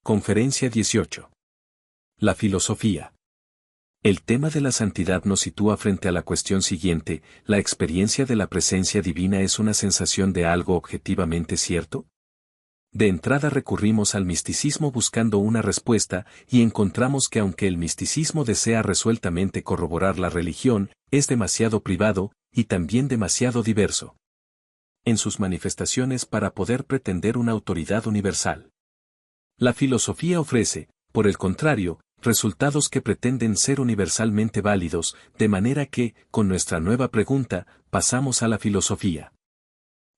Conferencia 18. La filosofía. El tema de la santidad nos sitúa frente a la cuestión siguiente: ¿la experiencia de la presencia divina es una sensación de algo objetivamente cierto? De entrada recurrimos al misticismo buscando una respuesta, y encontramos que aunque el misticismo desea resueltamente corroborar la religión, es demasiado privado, y también demasiado diverso en sus manifestaciones para poder pretender una autoridad universal. La filosofía ofrece, por el contrario, resultados que pretenden ser universalmente válidos, de manera que, con nuestra nueva pregunta, pasamos a la filosofía.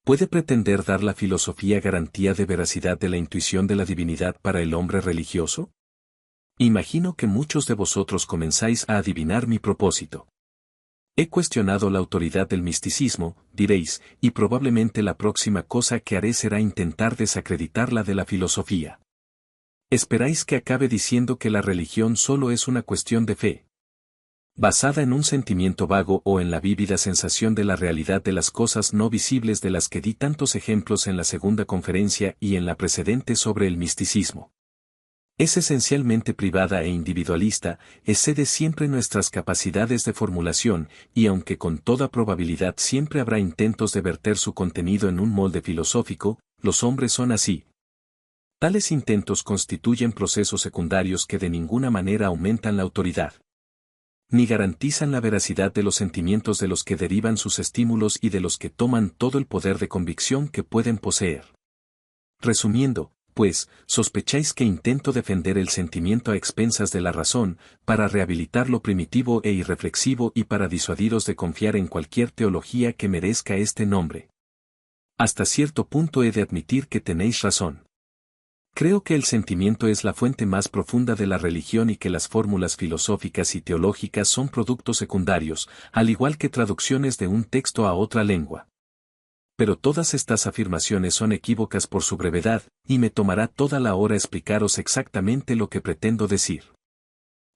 ¿Puede pretender dar la filosofía garantía de veracidad de la intuición de la divinidad para el hombre religioso? Imagino que muchos de vosotros comenzáis a adivinar mi propósito. He cuestionado la autoridad del misticismo, diréis, y probablemente la próxima cosa que haré será intentar desacreditarla de la filosofía. ¿Esperáis que acabe diciendo que la religión solo es una cuestión de fe, basada en un sentimiento vago o en la vívida sensación de la realidad de las cosas no visibles de las que di tantos ejemplos en la segunda conferencia y en la precedente sobre el misticismo? Es esencialmente privada e individualista, excede siempre nuestras capacidades de formulación, y aunque con toda probabilidad siempre habrá intentos de verter su contenido en un molde filosófico, los hombres son así. Tales intentos constituyen procesos secundarios que de ninguna manera aumentan la autoridad, ni garantizan la veracidad de los sentimientos de los que derivan sus estímulos y de los que toman todo el poder de convicción que pueden poseer. Resumiendo, pues, sospecháis que intento defender el sentimiento a expensas de la razón, para rehabilitar lo primitivo e irreflexivo y para disuadiros de confiar en cualquier teología que merezca este nombre. Hasta cierto punto he de admitir que tenéis razón. Creo que el sentimiento es la fuente más profunda de la religión y que las fórmulas filosóficas y teológicas son productos secundarios, al igual que traducciones de un texto a otra lengua. Pero todas estas afirmaciones son equívocas por su brevedad, y me tomará toda la hora explicaros exactamente lo que pretendo decir.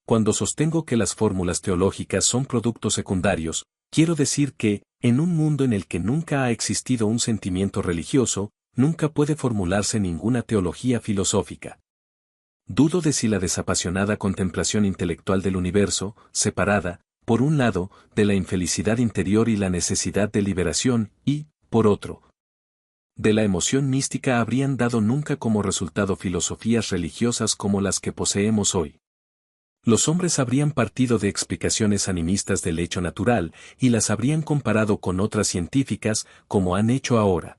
Cuando sostengo que las fórmulas teológicas son productos secundarios, quiero decir que, en un mundo en el que nunca ha existido un sentimiento religioso, nunca puede formularse ninguna teología filosófica. Dudo de si la desapasionada contemplación intelectual del universo, separada, por un lado, de la infelicidad interior y la necesidad de liberación, y, por otro, de la emoción mística, habrían dado nunca como resultado filosofías religiosas como las que poseemos hoy. Los hombres habrían partido de explicaciones animistas del hecho natural, y las habrían comparado con otras científicas, como han hecho ahora.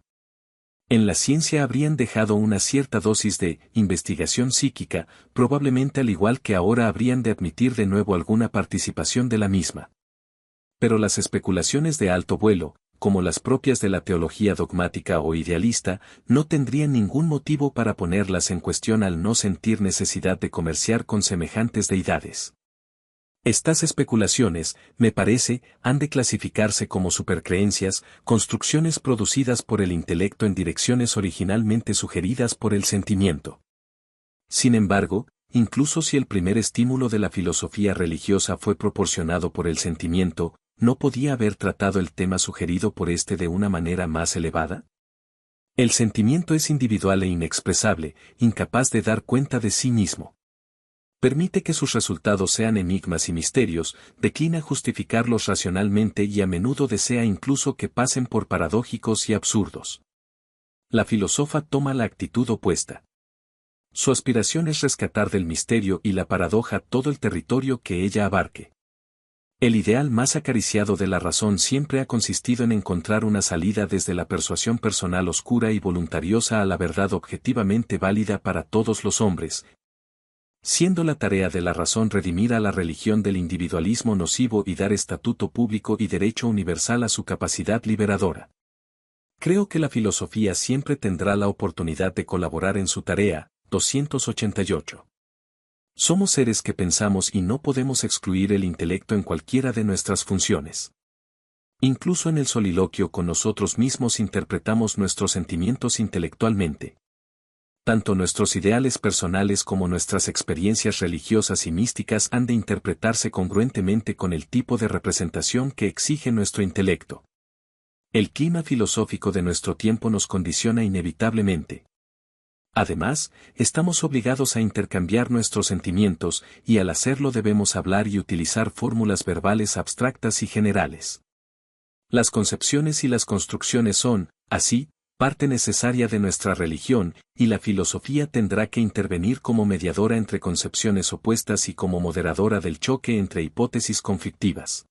En la ciencia habrían dejado una cierta dosis de investigación psíquica, probablemente al igual que ahora habrían de admitir de nuevo alguna participación de la misma. Pero las especulaciones de alto vuelo, como las propias de la teología dogmática o idealista, no tendrían ningún motivo para ponerlas en cuestión al no sentir necesidad de comerciar con semejantes deidades. Estas especulaciones, me parece, han de clasificarse como supercreencias, construcciones producidas por el intelecto en direcciones originalmente sugeridas por el sentimiento. Sin embargo, incluso si el primer estímulo de la filosofía religiosa fue proporcionado por el sentimiento, ¿no podía haber tratado el tema sugerido por éste de una manera más elevada? El sentimiento es individual e inexpresable, incapaz de dar cuenta de sí mismo. Permite que sus resultados sean enigmas y misterios, declina justificarlos racionalmente y a menudo desea incluso que pasen por paradójicos y absurdos. La filósofa toma la actitud opuesta. Su aspiración es rescatar del misterio y la paradoja todo el territorio que ella abarque. El ideal más acariciado de la razón siempre ha consistido en encontrar una salida desde la persuasión personal oscura y voluntariosa a la verdad objetivamente válida para todos los hombres, siendo la tarea de la razón redimir a la religión del individualismo nocivo y dar estatuto público y derecho universal a su capacidad liberadora. Creo que la filosofía siempre tendrá la oportunidad de colaborar en su tarea. 288. Somos seres que pensamos y no podemos excluir el intelecto en cualquiera de nuestras funciones. Incluso en el soliloquio con nosotros mismos interpretamos nuestros sentimientos intelectualmente. Tanto nuestros ideales personales como nuestras experiencias religiosas y místicas han de interpretarse congruentemente con el tipo de representación que exige nuestro intelecto. El clima filosófico de nuestro tiempo nos condiciona inevitablemente. Además, estamos obligados a intercambiar nuestros sentimientos, y al hacerlo debemos hablar y utilizar fórmulas verbales abstractas y generales. Las concepciones y las construcciones son, así, parte necesaria de nuestra religión, y la filosofía tendrá que intervenir como mediadora entre concepciones opuestas y como moderadora del choque entre hipótesis conflictivas.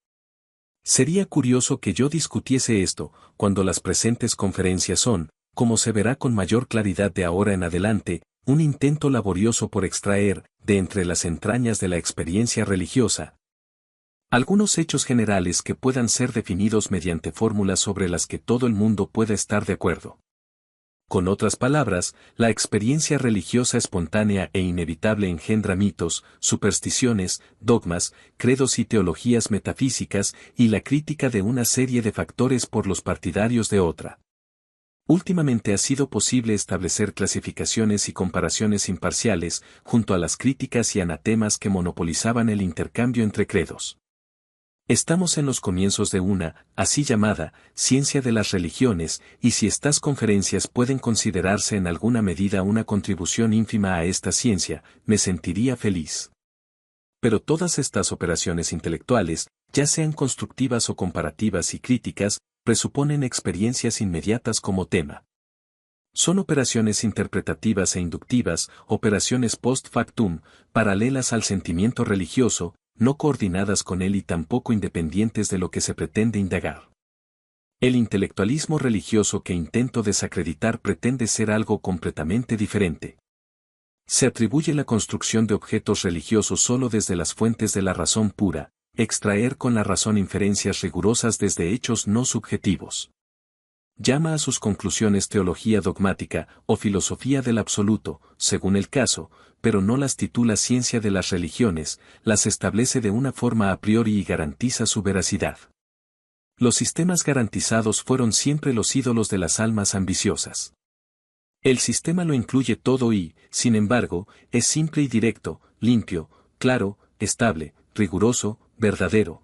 Sería curioso que yo discutiese esto, cuando las presentes conferencias son, como se verá con mayor claridad de ahora en adelante, un intento laborioso por extraer, de entre las entrañas de la experiencia religiosa, algunos hechos generales que puedan ser definidos mediante fórmulas sobre las que todo el mundo pueda estar de acuerdo. Con otras palabras, la experiencia religiosa espontánea e inevitable engendra mitos, supersticiones, dogmas, credos y teologías metafísicas, y la crítica de una serie de factores por los partidarios de otra. Últimamente ha sido posible establecer clasificaciones y comparaciones imparciales, junto a las críticas y anatemas que monopolizaban el intercambio entre credos. Estamos en los comienzos de una, así llamada, ciencia de las religiones, y si estas conferencias pueden considerarse en alguna medida una contribución ínfima a esta ciencia, me sentiría feliz. Pero todas estas operaciones intelectuales, ya sean constructivas o comparativas y críticas, presuponen experiencias inmediatas como tema. Son operaciones interpretativas e inductivas, operaciones post factum, paralelas al sentimiento religioso, no coordinadas con él y tampoco independientes de lo que se pretende indagar. El intelectualismo religioso que intento desacreditar pretende ser algo completamente diferente. Se atribuye la construcción de objetos religiosos solo desde las fuentes de la razón pura, extraer con la razón inferencias rigurosas desde hechos no subjetivos. Llama a sus conclusiones teología dogmática o filosofía del absoluto, según el caso, pero no las titula ciencia de las religiones, las establece de una forma a priori y garantiza su veracidad. Los sistemas garantizados fueron siempre los ídolos de las almas ambiciosas. El sistema lo incluye todo y, sin embargo, es simple y directo, limpio, claro, estable, riguroso, verdadero.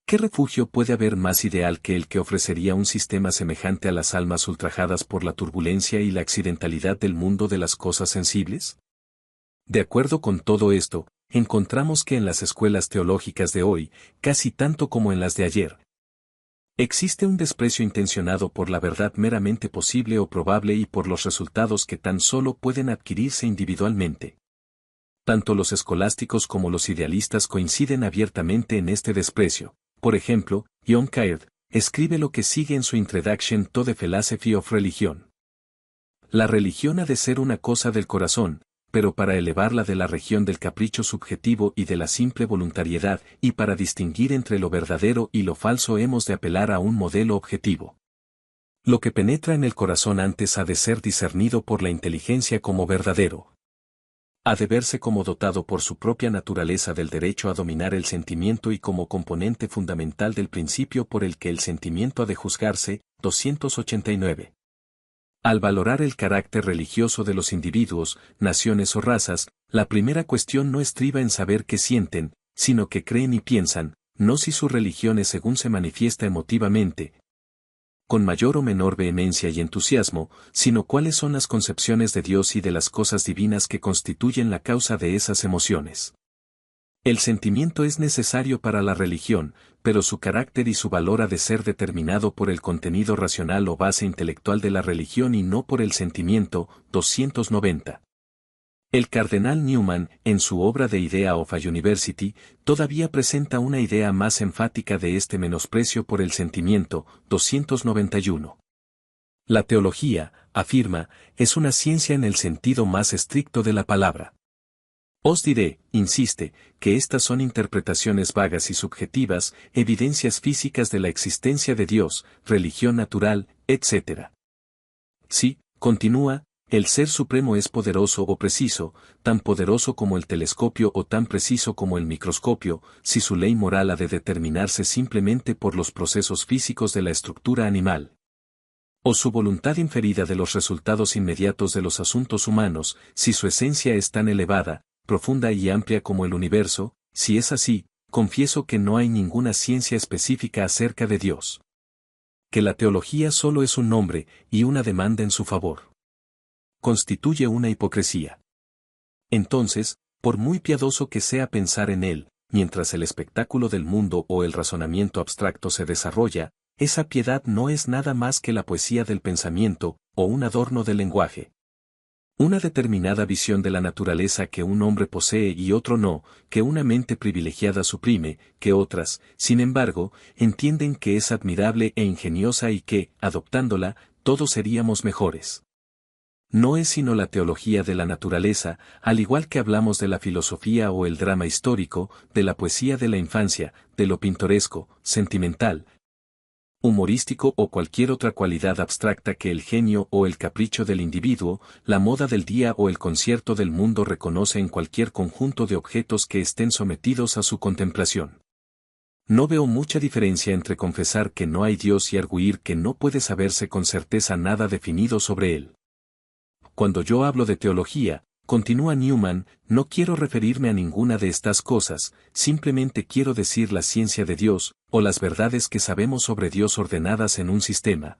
¿Qué refugio puede haber más ideal que el que ofrecería un sistema semejante a las almas ultrajadas por la turbulencia y la accidentalidad del mundo de las cosas sensibles? De acuerdo con todo esto, encontramos que en las escuelas teológicas de hoy, casi tanto como en las de ayer, existe un desprecio intencionado por la verdad meramente posible o probable y por los resultados que tan solo pueden adquirirse individualmente. Tanto los escolásticos como los idealistas coinciden abiertamente en este desprecio. Por ejemplo, John Caird escribe lo que sigue en su Introduction to the Philosophy of Religion. La religión ha de ser una cosa del corazón, pero para elevarla de la región del capricho subjetivo y de la simple voluntariedad, y para distinguir entre lo verdadero y lo falso hemos de apelar a un modelo objetivo. Lo que penetra en el corazón antes ha de ser discernido por la inteligencia como verdadero. Ha de verse como dotado por su propia naturaleza del derecho a dominar el sentimiento y como componente fundamental del principio por el que el sentimiento ha de juzgarse. 289. Al valorar el carácter religioso de los individuos, naciones o razas, la primera cuestión no estriba en saber qué sienten, sino que creen y piensan, no si su religión es según se manifiesta emotivamente, con mayor o menor vehemencia y entusiasmo, sino cuáles son las concepciones de Dios y de las cosas divinas que constituyen la causa de esas emociones. El sentimiento es necesario para la religión, pero su carácter y su valor ha de ser determinado por el contenido racional o base intelectual de la religión y no por el sentimiento. 290. El cardenal Newman, en su obra The Idea of a University, todavía presenta una idea más enfática de este menosprecio por el sentimiento. 291. La teología, afirma, es una ciencia en el sentido más estricto de la palabra. Os diré, insiste, que estas son interpretaciones vagas y subjetivas, evidencias físicas de la existencia de Dios, religión natural, etc. Sí, continúa, el Ser Supremo es poderoso o preciso, tan poderoso como el telescopio o tan preciso como el microscopio, si su ley moral ha de determinarse simplemente por los procesos físicos de la estructura animal. O su voluntad inferida de los resultados inmediatos de los asuntos humanos, si su esencia es tan elevada, profunda y amplia como el universo. Si es así, confieso que no hay ninguna ciencia específica acerca de Dios. Que la teología solo es un nombre y una demanda en su favor. constituye una hipocresía. Entonces, por muy piadoso que sea pensar en él, mientras el espectáculo del mundo o el razonamiento abstracto se desarrolla, esa piedad no es nada más que la poesía del pensamiento, o un adorno del lenguaje. Una determinada visión de la naturaleza que un hombre posee y otro no, que una mente privilegiada suprime, que otras, sin embargo, entienden que es admirable e ingeniosa y que, adoptándola, todos seríamos mejores. No es sino la teología de la naturaleza, al igual que hablamos de la filosofía o el drama histórico, de la poesía de la infancia, de lo pintoresco, sentimental, humorístico o cualquier otra cualidad abstracta que el genio o el capricho del individuo, la moda del día o el concierto del mundo reconoce en cualquier conjunto de objetos que estén sometidos a su contemplación. No veo mucha diferencia entre confesar que no hay Dios y arguir que no puede saberse con certeza nada definido sobre él. Cuando yo hablo de teología, continúa Newman, no quiero referirme a ninguna de estas cosas, simplemente quiero decir la ciencia de Dios, o las verdades que sabemos sobre Dios ordenadas en un sistema.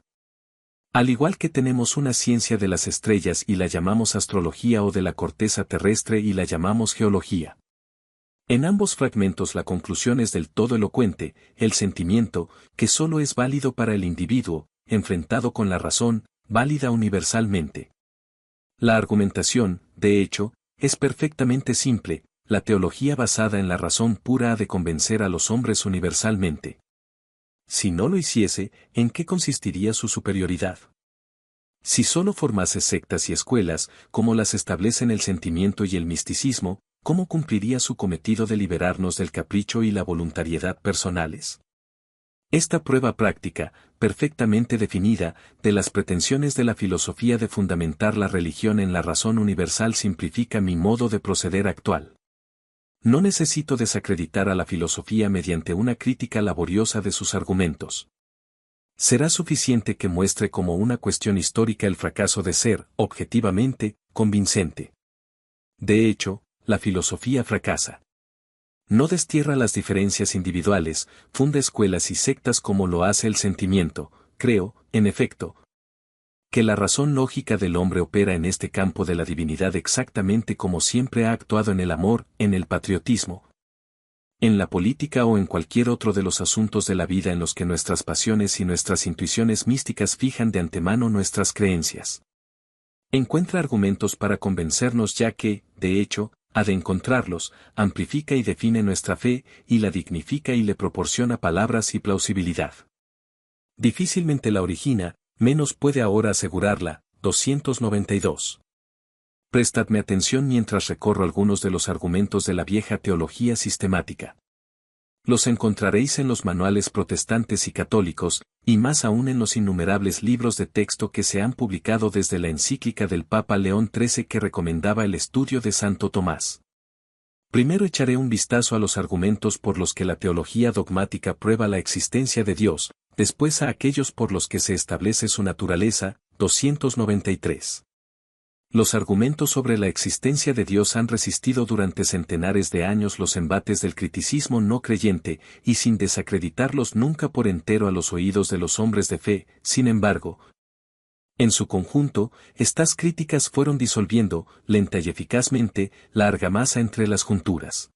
Al igual que tenemos una ciencia de las estrellas y la llamamos astrología o de la corteza terrestre y la llamamos geología. En ambos fragmentos la conclusión es del todo elocuente, el sentimiento, que solo es válido para el individuo, enfrentado con la razón, válida universalmente. La argumentación, de hecho, es perfectamente simple, la teología basada en la razón pura ha de convencer a los hombres universalmente. Si no lo hiciese, ¿en qué consistiría su superioridad? Si solo formase sectas y escuelas, como las establecen el sentimiento y el misticismo, ¿cómo cumpliría su cometido de liberarnos del capricho y la voluntariedad personales? Esta prueba práctica, perfectamente definida, de las pretensiones de la filosofía de fundamentar la religión en la razón universal simplifica mi modo de proceder actual. No necesito desacreditar a la filosofía mediante una crítica laboriosa de sus argumentos. Será suficiente que muestre como una cuestión histórica el fracaso de ser, objetivamente, convincente. De hecho, la filosofía fracasa. No destierra las diferencias individuales, funda escuelas y sectas como lo hace el sentimiento. Creo, en efecto, que la razón lógica del hombre opera en este campo de la divinidad exactamente como siempre ha actuado en el amor, en el patriotismo, en la política o en cualquier otro de los asuntos de la vida en los que nuestras pasiones y nuestras intuiciones místicas fijan de antemano nuestras creencias. Encuentra argumentos para convencernos ya que, de hecho, ha de encontrarlos, amplifica y define nuestra fe, y la dignifica y le proporciona palabras y plausibilidad. Difícilmente la origina, menos puede ahora asegurarla. 292. Prestadme atención mientras recorro algunos de los argumentos de la vieja teología sistemática. Los encontraréis en los manuales protestantes y católicos, y más aún en los innumerables libros de texto que se han publicado desde la encíclica del Papa León XIII que recomendaba el estudio de Santo Tomás. Primero echaré un vistazo a los argumentos por los que la teología dogmática prueba la existencia de Dios, después a aquellos por los que se establece su naturaleza. 293. Los argumentos sobre la existencia de Dios han resistido durante centenares de años los embates del criticismo no creyente, y sin desacreditarlos nunca por entero a los oídos de los hombres de fe. Sin embargo, en su conjunto, estas críticas fueron disolviendo, lenta y eficazmente, la argamasa entre las junturas.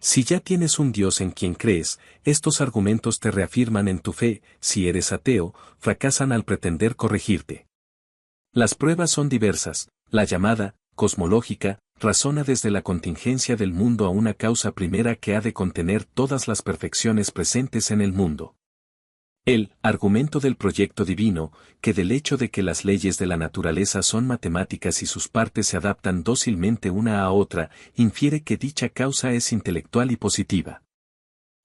Si ya tienes un Dios en quien crees, estos argumentos te reafirman en tu fe; si eres ateo, fracasan al pretender corregirte. Las pruebas son diversas. La llamada cosmológica razona desde la contingencia del mundo a una causa primera que ha de contener todas las perfecciones presentes en el mundo. El argumento del proyecto divino, que del hecho de que las leyes de la naturaleza son matemáticas y sus partes se adaptan dócilmente una a otra, infiere que dicha causa es intelectual y positiva.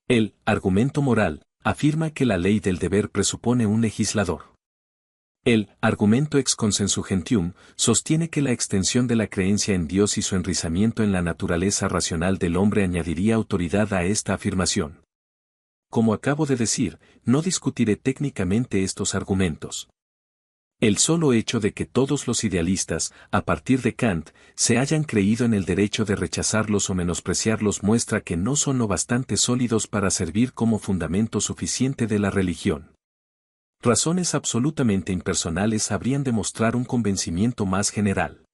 El argumento moral afirma que la ley del deber presupone un legislador. El argumento ex consensu gentium sostiene que la extensión de la creencia en Dios y su enrizamiento en la naturaleza racional del hombre añadiría autoridad a esta afirmación. Como acabo de decir, no discutiré técnicamente estos argumentos. El solo hecho de que todos los idealistas, a partir de Kant, se hayan creído en el derecho de rechazarlos o menospreciarlos muestra que no son lo bastante sólidos para servir como fundamento suficiente de la religión. Razones absolutamente impersonales habrían de mostrar un convencimiento más general.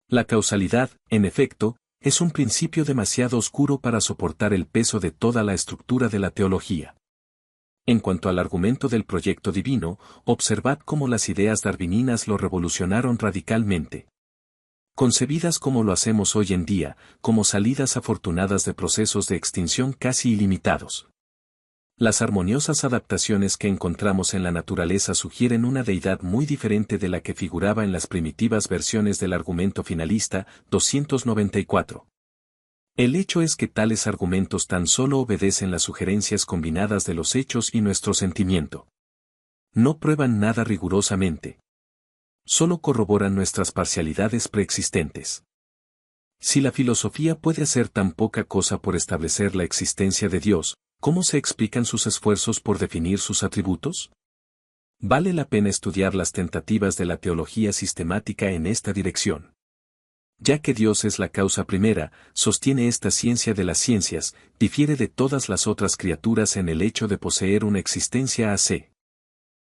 La causalidad, en efecto, es un principio demasiado oscuro para soportar el peso de toda la estructura de la teología. En cuanto al argumento del proyecto divino, observad cómo las ideas darwinianas lo revolucionaron radicalmente. Concebidas como lo hacemos hoy en día, como salidas afortunadas de procesos de extinción casi ilimitados. Las armoniosas adaptaciones que encontramos en la naturaleza sugieren una deidad muy diferente de la que figuraba en las primitivas versiones del argumento finalista, 294. El hecho es que tales argumentos tan solo obedecen las sugerencias combinadas de los hechos y nuestro sentimiento. No prueban nada rigurosamente. Solo corroboran nuestras parcialidades preexistentes. Si la filosofía puede hacer tan poca cosa por establecer la existencia de Dios, ¿cómo se explican sus esfuerzos por definir sus atributos? Vale la pena estudiar las tentativas de la teología sistemática en esta dirección. Ya que Dios es la causa primera, sostiene esta ciencia de las ciencias, difiere de todas las otras criaturas en el hecho de poseer una existencia AC.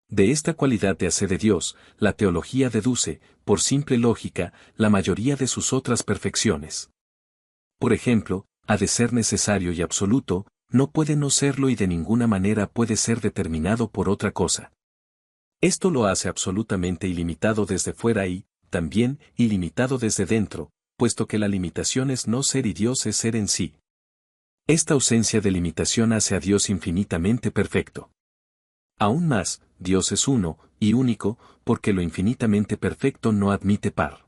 De esta cualidad de AC de Dios, la teología deduce, por simple lógica, la mayoría de sus otras perfecciones. Por ejemplo, ha de ser necesario y absoluto, no puede no serlo y de ninguna manera puede ser determinado por otra cosa. Esto lo hace absolutamente ilimitado desde fuera y, también, ilimitado desde dentro, puesto que la limitación es no ser y Dios es ser en sí. Esta ausencia de limitación hace a Dios infinitamente perfecto. Aún más, Dios es uno, y único, porque lo infinitamente perfecto no admite par.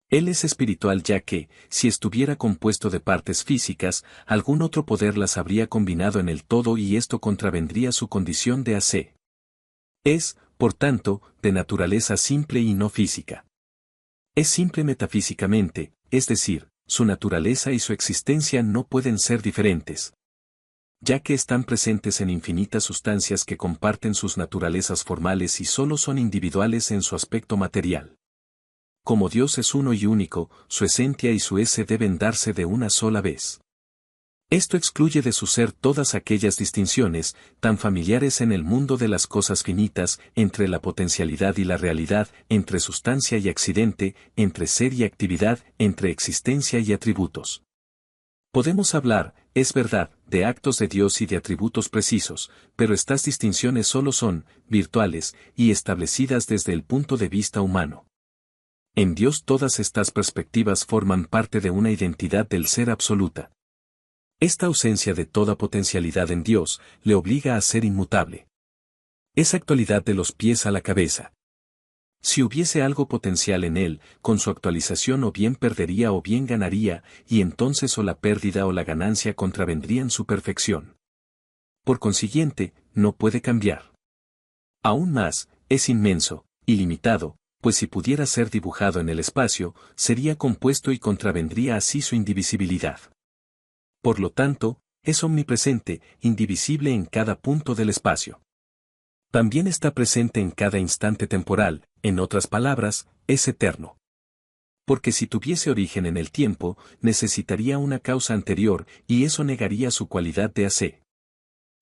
Él es espiritual ya que, si estuviera compuesto de partes físicas, algún otro poder las habría combinado en el todo y esto contravendría su condición de AC. Es, por tanto, de naturaleza simple y no física. Es simple metafísicamente, es decir, su naturaleza y su existencia no pueden ser diferentes, ya que están presentes en infinitas sustancias que comparten sus naturalezas formales y solo son individuales en su aspecto material. Como Dios es uno y único, su esencia y su ese deben darse de una sola vez. Esto excluye de su ser todas aquellas distinciones, tan familiares en el mundo de las cosas finitas, entre la potencialidad y la realidad, entre sustancia y accidente, entre ser y actividad, entre existencia y atributos. Podemos hablar, es verdad, de actos de Dios y de atributos precisos, pero estas distinciones solo son, virtuales, y establecidas desde el punto de vista humano. En Dios todas estas perspectivas forman parte de una identidad del ser absoluta. Esta ausencia de toda potencialidad en Dios le obliga a ser inmutable. Es actualidad de los pies a la cabeza. Si hubiese algo potencial en él, con su actualización o bien perdería o bien ganaría, y entonces o la pérdida o la ganancia contravendrían su perfección. Por consiguiente, no puede cambiar. Aún más, es inmenso, ilimitado, pues si pudiera ser dibujado en el espacio, sería compuesto y contravendría así su indivisibilidad. Por lo tanto, es omnipresente, indivisible en cada punto del espacio. También está presente en cada instante temporal, en otras palabras, es eterno. Porque si tuviese origen en el tiempo, necesitaría una causa anterior, y eso negaría su cualidad de AC.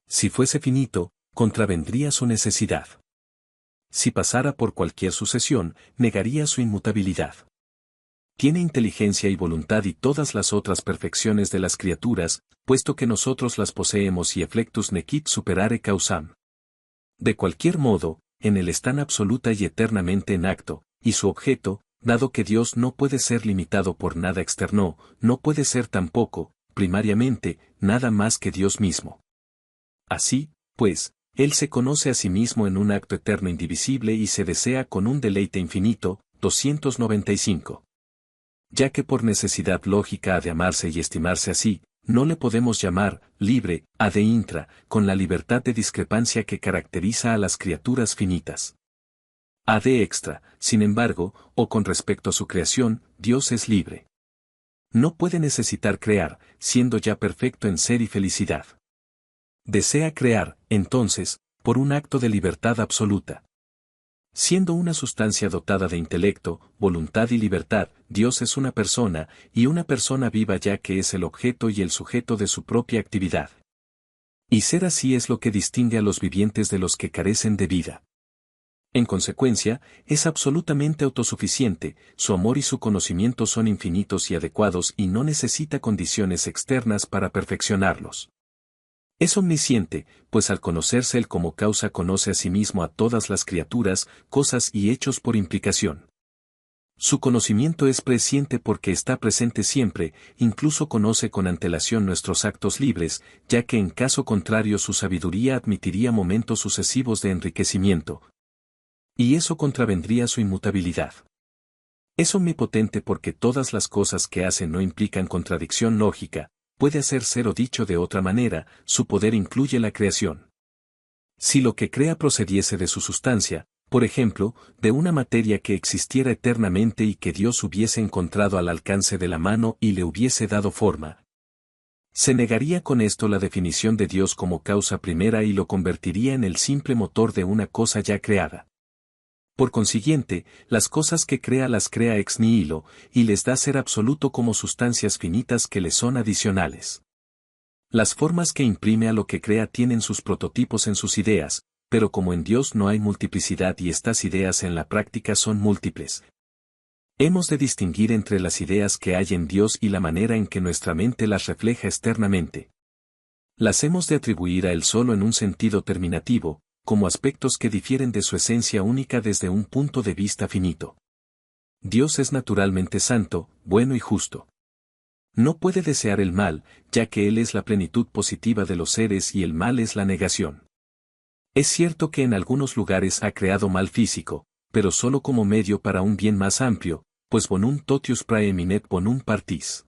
Si fuese finito, contravendría su necesidad. Si pasara por cualquier sucesión, negaría su inmutabilidad. Tiene inteligencia y voluntad y todas las otras perfecciones de las criaturas, puesto que nosotros las poseemos y effectus nequit superare causam. De cualquier modo, en él están absoluta y eternamente en acto, y su objeto, dado que Dios no puede ser limitado por nada externo, no puede ser tampoco, primariamente, nada más que Dios mismo. Así, pues, Él se conoce a sí mismo en un acto eterno indivisible y se desea con un deleite infinito, 295. Ya que por necesidad lógica ha de amarse y estimarse así, no le podemos llamar libre, ad intra, con la libertad de discrepancia que caracteriza a las criaturas finitas. Ad extra, sin embargo, o con respecto a su creación, Dios es libre. No puede necesitar crear, siendo ya perfecto en ser y felicidad. Desea crear, entonces, por un acto de libertad absoluta. Siendo una sustancia dotada de intelecto, voluntad y libertad, Dios es una persona, y una persona viva ya que es el objeto y el sujeto de su propia actividad. Y ser así es lo que distingue a los vivientes de los que carecen de vida. En consecuencia, es absolutamente autosuficiente, su amor y su conocimiento son infinitos y adecuados y no necesita condiciones externas para perfeccionarlos. Es omnisciente, pues al conocerse él como causa conoce a sí mismo a todas las criaturas, cosas y hechos por implicación. Su conocimiento es presciente porque está presente siempre, incluso conoce con antelación nuestros actos libres, ya que en caso contrario su sabiduría admitiría momentos sucesivos de enriquecimiento. Y eso contravendría su inmutabilidad. Es omnipotente porque todas las cosas que hace no implican contradicción lógica, puede hacer ser o dicho de otra manera, su poder incluye la creación. Si lo que crea procediese de su sustancia, por ejemplo, de una materia que existiera eternamente y que Dios hubiese encontrado al alcance de la mano y le hubiese dado forma, se negaría con esto la definición de Dios como causa primera y lo convertiría en el simple motor de una cosa ya creada. Por consiguiente, las cosas que crea las crea ex nihilo, y les da ser absoluto como sustancias finitas que le son adicionales. Las formas que imprime a lo que crea tienen sus prototipos en sus ideas, pero como en Dios no hay multiplicidad y estas ideas en la práctica son múltiples. Hemos de distinguir entre las ideas que hay en Dios y la manera en que nuestra mente las refleja externamente. Las hemos de atribuir a Él solo en un sentido terminativo, como aspectos que difieren de su esencia única desde un punto de vista finito. Dios es naturalmente santo, bueno y justo. No puede desear el mal, ya que Él es la plenitud positiva de los seres y el mal es la negación. Es cierto que en algunos lugares ha creado mal físico, pero solo como medio para un bien más amplio, pues bonum totius praeminet bonum partis.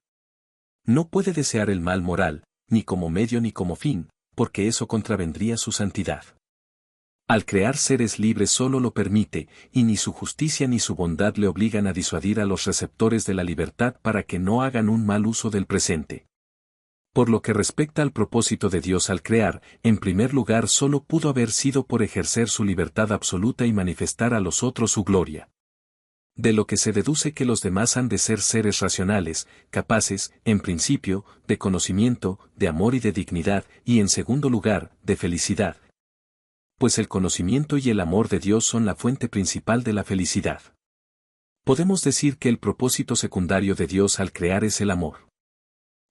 No puede desear el mal moral, ni como medio ni como fin, porque eso contravendría su santidad. Al crear seres libres solo lo permite, y ni su justicia ni su bondad le obligan a disuadir a los receptores de la libertad para que no hagan un mal uso del presente. Por lo que respecta al propósito de Dios al crear, en primer lugar solo pudo haber sido por ejercer su libertad absoluta y manifestar a los otros su gloria. De lo que se deduce que los demás han de ser seres racionales, capaces, en principio, de conocimiento, de amor y de dignidad, y en segundo lugar, de felicidad. Pues el conocimiento y el amor de Dios son la fuente principal de la felicidad. Podemos decir que el propósito secundario de Dios al crear es el amor.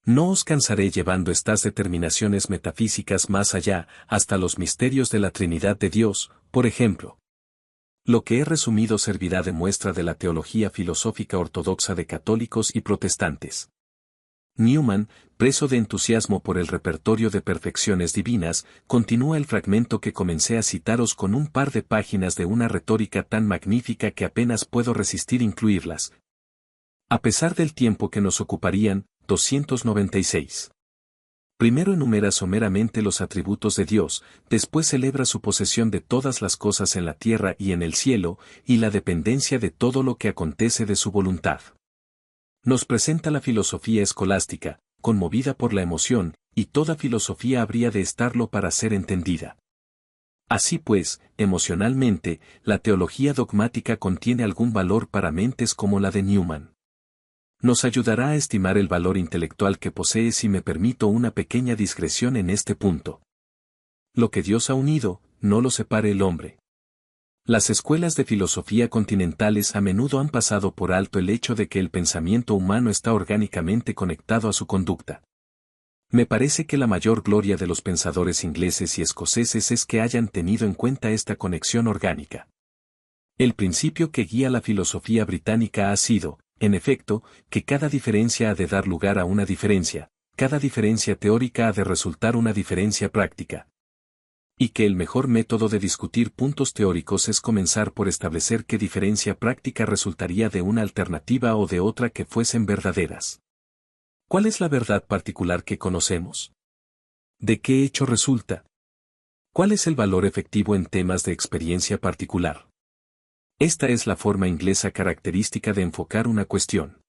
No os cansaré llevando estas determinaciones metafísicas más allá, hasta los misterios de la Trinidad de Dios, por ejemplo. Lo que he resumido servirá de muestra de la teología filosófica ortodoxa de católicos y protestantes. Newman, preso de entusiasmo por el repertorio de perfecciones divinas, continúa el fragmento que comencé a citaros con un par de páginas de una retórica tan magnífica que apenas puedo resistir incluirlas. A pesar del tiempo que nos ocuparían, 296. Primero enumera someramente los atributos de Dios, después celebra su posesión de todas las cosas en la tierra y en el cielo, y la dependencia de todo lo que acontece de su voluntad. Nos presenta la filosofía escolástica, conmovida por la emoción, y toda filosofía habría de estarlo para ser entendida. Así pues, emocionalmente, la teología dogmática contiene algún valor para mentes como la de Newman. Nos ayudará a estimar el valor intelectual que posee si me permito una pequeña digresión en este punto. Lo que Dios ha unido, no lo separe el hombre. Las escuelas de filosofía continentales a menudo han pasado por alto el hecho de que el pensamiento humano está orgánicamente conectado a su conducta. Me parece que la mayor gloria de los pensadores ingleses y escoceses es que hayan tenido en cuenta esta conexión orgánica. El principio que guía la filosofía británica ha sido, en efecto, que cada diferencia ha de dar lugar a una diferencia, cada diferencia teórica ha de resultar una diferencia práctica. Y que el mejor método de discutir puntos teóricos es comenzar por establecer qué diferencia práctica resultaría de una alternativa o de otra que fuesen verdaderas. ¿Cuál es la verdad particular que conocemos? ¿De qué hecho resulta? ¿Cuál es el valor efectivo en temas de experiencia particular? Esta es la forma inglesa característica de enfocar una cuestión.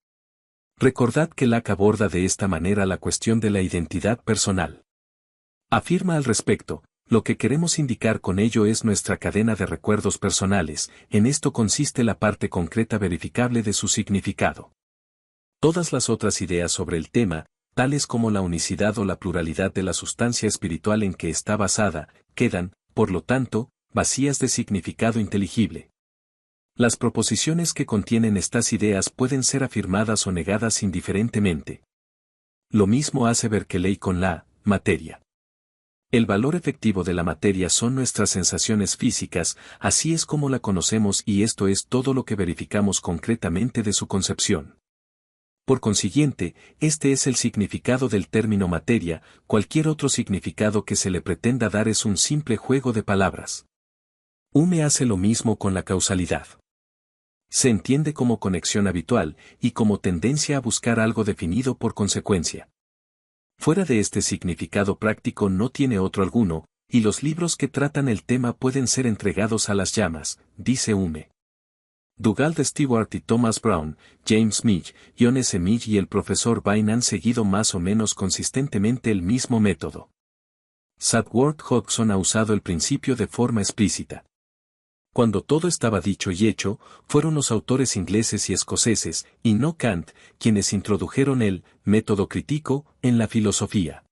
Recordad que Locke aborda de esta manera la cuestión de la identidad personal. Afirma al respecto, lo que queremos indicar con ello es nuestra cadena de recuerdos personales, en esto consiste la parte concreta verificable de su significado. Todas las otras ideas sobre el tema, tales como la unicidad o la pluralidad de la sustancia espiritual en que está basada, quedan, por lo tanto, vacías de significado inteligible. Las proposiciones que contienen estas ideas pueden ser afirmadas o negadas indiferentemente. Lo mismo hace Berkeley con la materia. El valor efectivo de la materia son nuestras sensaciones físicas, así es como la conocemos y esto es todo lo que verificamos concretamente de su concepción. Por consiguiente, este es el significado del término materia, cualquier otro significado que se le pretenda dar es un simple juego de palabras. Hume hace lo mismo con la causalidad. Se entiende como conexión habitual y como tendencia a buscar algo definido por consecuencia. Fuera de este significado práctico no tiene otro alguno, y los libros que tratan el tema pueden ser entregados a las llamas, dice Hume. Dugald Stewart y Thomas Brown, James Midge, John S. Midge y el profesor Vine han seguido más o menos consistentemente el mismo método. Sadworth Hodgson ha usado el principio de forma explícita. Cuando todo estaba dicho y hecho, fueron los autores ingleses y escoceses, y no Kant, quienes introdujeron el método crítico en la filosofía.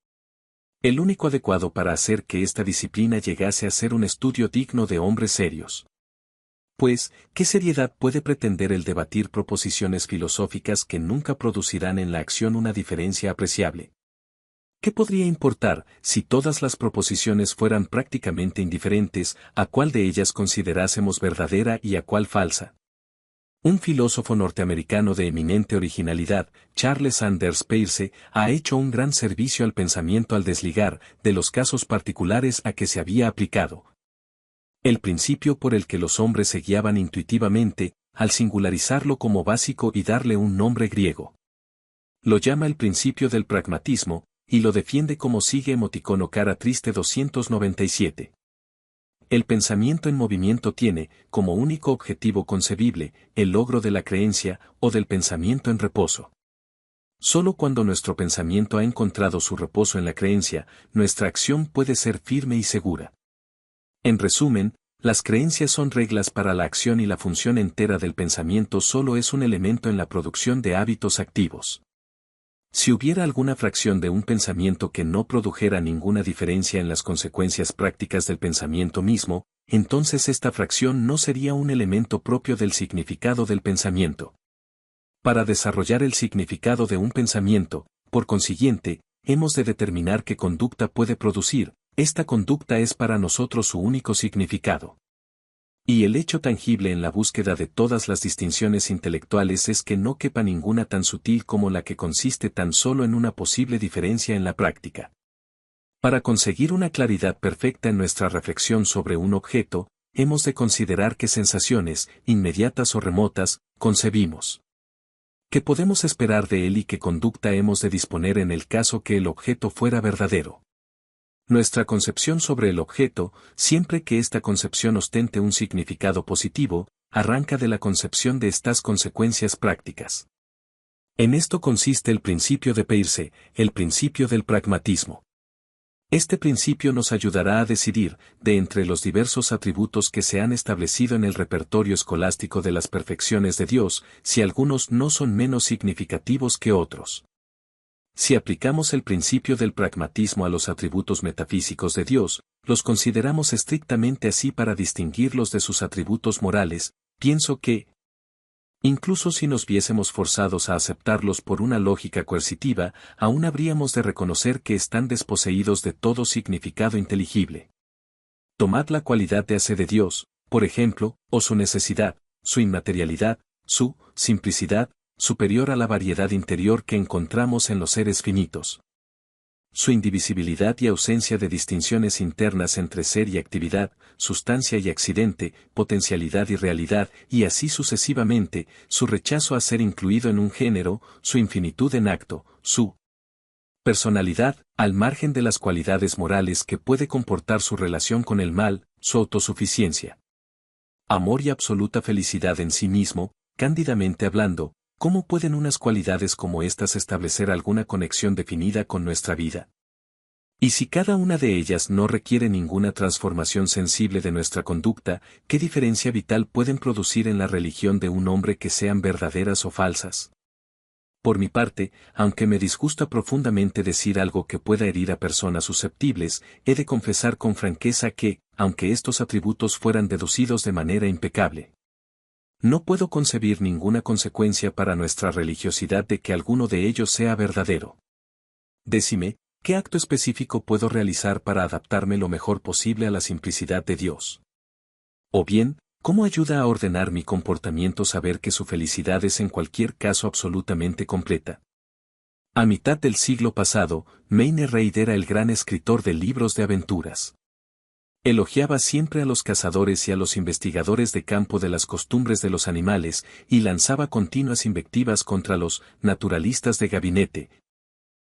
El único adecuado para hacer que esta disciplina llegase a ser un estudio digno de hombres serios. Pues, ¿qué seriedad puede pretender el debatir proposiciones filosóficas que nunca producirán en la acción una diferencia apreciable? ¿Qué podría importar, si todas las proposiciones fueran prácticamente indiferentes, a cuál de ellas considerásemos verdadera y a cuál falsa? Un filósofo norteamericano de eminente originalidad, Charles Sanders Peirce, ha hecho un gran servicio al pensamiento al desligar, de los casos particulares a que se había aplicado, el principio por el que los hombres se guiaban intuitivamente, al singularizarlo como básico y darle un nombre griego. Lo llama el principio del pragmatismo, y lo defiende como sigue emoticono cara triste 297. El pensamiento en movimiento tiene, como único objetivo concebible, el logro de la creencia, o del pensamiento en reposo. Solo cuando nuestro pensamiento ha encontrado su reposo en la creencia, nuestra acción puede ser firme y segura. En resumen, las creencias son reglas para la acción y la función entera del pensamiento solo es un elemento en la producción de hábitos activos. Si hubiera alguna fracción de un pensamiento que no produjera ninguna diferencia en las consecuencias prácticas del pensamiento mismo, entonces esta fracción no sería un elemento propio del significado del pensamiento. Para desarrollar el significado de un pensamiento, por consiguiente, hemos de determinar qué conducta puede producir, esta conducta es para nosotros su único significado. Y el hecho tangible en la búsqueda de todas las distinciones intelectuales es que no quepa ninguna tan sutil como la que consiste tan solo en una posible diferencia en la práctica. Para conseguir una claridad perfecta en nuestra reflexión sobre un objeto, hemos de considerar qué sensaciones, inmediatas o remotas, concebimos. ¿Qué podemos esperar de él y qué conducta hemos de disponer en el caso que el objeto fuera verdadero? Nuestra concepción sobre el objeto, siempre que esta concepción ostente un significado positivo, arranca de la concepción de estas consecuencias prácticas. En esto consiste el principio de Peirce, el principio del pragmatismo. Este principio nos ayudará a decidir, de entre los diversos atributos que se han establecido en el repertorio escolástico de las perfecciones de Dios, si algunos no son menos significativos que otros. Si aplicamos el principio del pragmatismo a los atributos metafísicos de Dios, los consideramos estrictamente así para distinguirlos de sus atributos morales, pienso que, incluso si nos viésemos forzados a aceptarlos por una lógica coercitiva, aún habríamos de reconocer que están desposeídos de todo significado inteligible. Tomad la cualidad de hacer de Dios, por ejemplo, o su necesidad, su inmaterialidad, su simplicidad, superior a la variedad interior que encontramos en los seres finitos. Su indivisibilidad y ausencia de distinciones internas entre ser y actividad, sustancia y accidente, potencialidad y realidad, y así sucesivamente, su rechazo a ser incluido en un género, su infinitud en acto, su personalidad, al margen de las cualidades morales que puede comportar su relación con el mal, su autosuficiencia. Amor y absoluta felicidad en sí mismo, cándidamente hablando, ¿cómo pueden unas cualidades como estas establecer alguna conexión definida con nuestra vida? Y si cada una de ellas no requiere ninguna transformación sensible de nuestra conducta, ¿qué diferencia vital pueden producir en la religión de un hombre que sean verdaderas o falsas? Por mi parte, aunque me disgusta profundamente decir algo que pueda herir a personas susceptibles, he de confesar con franqueza que, aunque estos atributos fueran deducidos de manera impecable, no puedo concebir ninguna consecuencia para nuestra religiosidad de que alguno de ellos sea verdadero. Decime, ¿qué acto específico puedo realizar para adaptarme lo mejor posible a la simplicidad de Dios? O bien, ¿cómo ayuda a ordenar mi comportamiento saber que su felicidad es en cualquier caso absolutamente completa? A mitad del siglo pasado, Mayne Reid era el gran escritor de libros de aventuras. Elogiaba siempre a los cazadores y a los investigadores de campo de las costumbres de los animales, y lanzaba continuas invectivas contra los naturalistas de gabinete,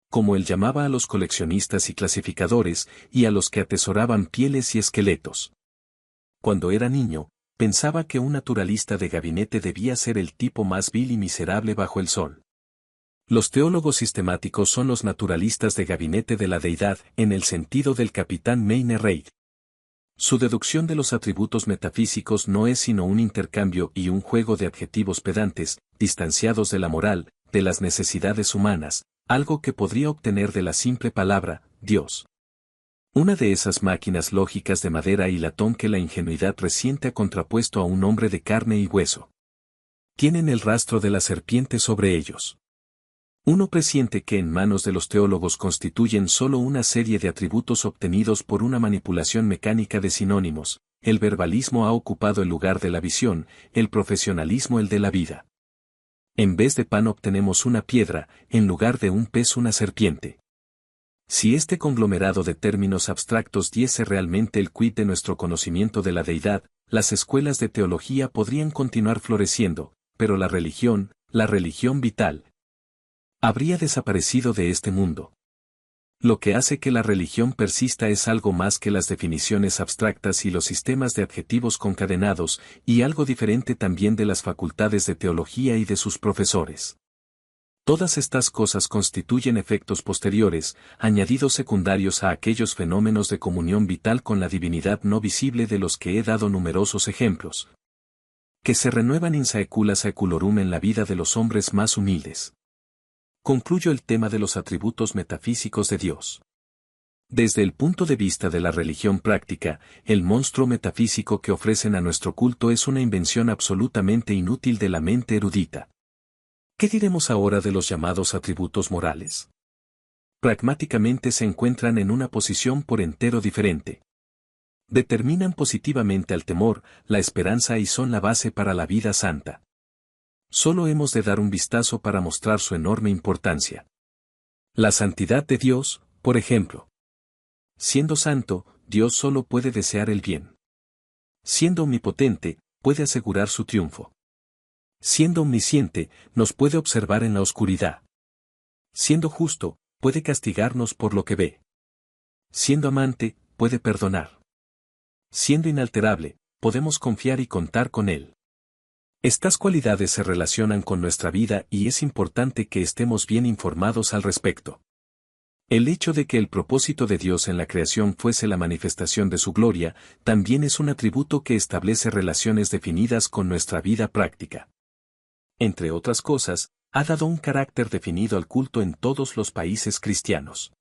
como él llamaba a los coleccionistas y clasificadores, y a los que atesoraban pieles y esqueletos. Cuando era niño, pensaba que un naturalista de gabinete debía ser el tipo más vil y miserable bajo el sol. Los teólogos sistemáticos son los naturalistas de gabinete de la deidad, en el sentido del capitán Mayne Reid. Su deducción de los atributos metafísicos no es sino un intercambio y un juego de adjetivos pedantes, distanciados de la moral, de las necesidades humanas, algo que podría obtener de la simple palabra, Dios. Una de esas máquinas lógicas de madera y latón que la ingenuidad reciente ha contrapuesto a un hombre de carne y hueso. Tienen el rastro de la serpiente sobre ellos. Uno presiente que en manos de los teólogos constituyen solo una serie de atributos obtenidos por una manipulación mecánica de sinónimos. El verbalismo ha ocupado el lugar de la visión, el profesionalismo el de la vida. En vez de pan obtenemos una piedra, en lugar de un pez una serpiente. Si este conglomerado de términos abstractos diese realmente el quid de nuestro conocimiento de la deidad, las escuelas de teología podrían continuar floreciendo, pero la religión vital, habría desaparecido de este mundo. Lo que hace que la religión persista es algo más que las definiciones abstractas y los sistemas de adjetivos concadenados, y algo diferente también de las facultades de teología y de sus profesores. Todas estas cosas constituyen efectos posteriores, añadidos secundarios a aquellos fenómenos de comunión vital con la divinidad no visible de los que he dado numerosos ejemplos, que se renuevan in saecula saeculorum en la vida de los hombres más humildes. Concluyo el tema de los atributos metafísicos de Dios. Desde el punto de vista de la religión práctica, el monstruo metafísico que ofrecen a nuestro culto es una invención absolutamente inútil de la mente erudita. ¿Qué diremos ahora de los llamados atributos morales? Pragmáticamente se encuentran en una posición por entero diferente. Determinan positivamente al temor, la esperanza y son la base para la vida santa. Solo hemos de dar un vistazo para mostrar su enorme importancia. La santidad de Dios, por ejemplo. Siendo santo, Dios solo puede desear el bien. Siendo omnipotente, puede asegurar su triunfo. Siendo omnisciente, nos puede observar en la oscuridad. Siendo justo, puede castigarnos por lo que ve. Siendo amante, puede perdonar. Siendo inalterable, podemos confiar y contar con Él. Estas cualidades se relacionan con nuestra vida y es importante que estemos bien informados al respecto. El hecho de que el propósito de Dios en la creación fuese la manifestación de su gloria, también es un atributo que establece relaciones definidas con nuestra vida práctica. Entre otras cosas, ha dado un carácter definido al culto en todos los países cristianos.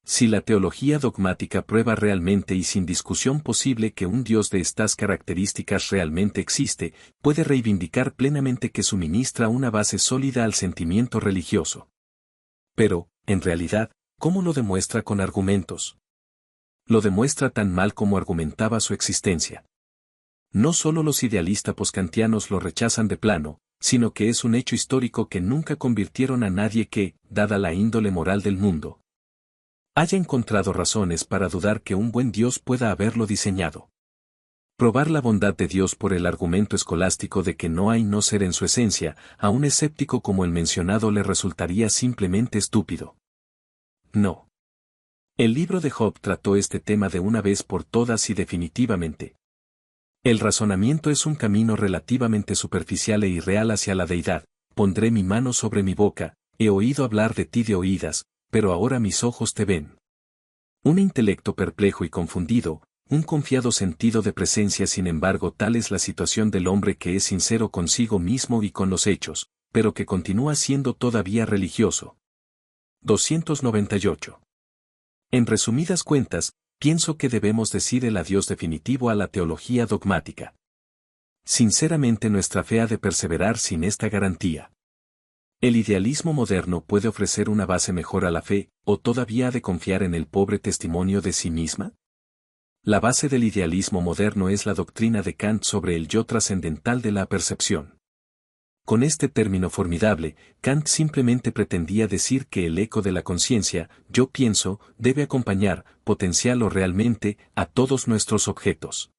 Si la teología dogmática prueba realmente y sin discusión posible que un Dios de estas características realmente existe, puede reivindicar plenamente que suministra una base sólida al sentimiento religioso. Pero, en realidad, ¿cómo lo demuestra con argumentos? Lo demuestra tan mal como argumentaba su existencia. No solo los idealistas poskantianos lo rechazan de plano, sino que es un hecho histórico que nunca convirtieron a nadie que, dada la índole moral del mundo, haya encontrado razones para dudar que un buen Dios pueda haberlo diseñado. Probar la bondad de Dios por el argumento escolástico de que no hay no ser en su esencia, a un escéptico como el mencionado le resultaría simplemente estúpido. No. El libro de Job trató este tema de una vez por todas y definitivamente. El razonamiento es un camino relativamente superficial e irreal hacia la deidad. Pondré mi mano sobre mi boca, he oído hablar de ti de oídas, pero ahora mis ojos te ven. Un intelecto perplejo y confundido, un confiado sentido de presencia. Sin embargo, tal es la situación del hombre que es sincero consigo mismo y con los hechos, pero que continúa siendo todavía religioso. 298. En resumidas cuentas, pienso que debemos decir el adiós definitivo a la teología dogmática. Sinceramente nuestra fe ha de perseverar sin esta garantía. ¿El idealismo moderno puede ofrecer una base mejor a la fe, o todavía ha de confiar en el pobre testimonio de sí misma? La base del idealismo moderno es la doctrina de Kant sobre el yo trascendental de la percepción. Con este término formidable, Kant simplemente pretendía decir que el eco de la conciencia, yo pienso, debe acompañar, potencial o realmente, a todos nuestros objetos.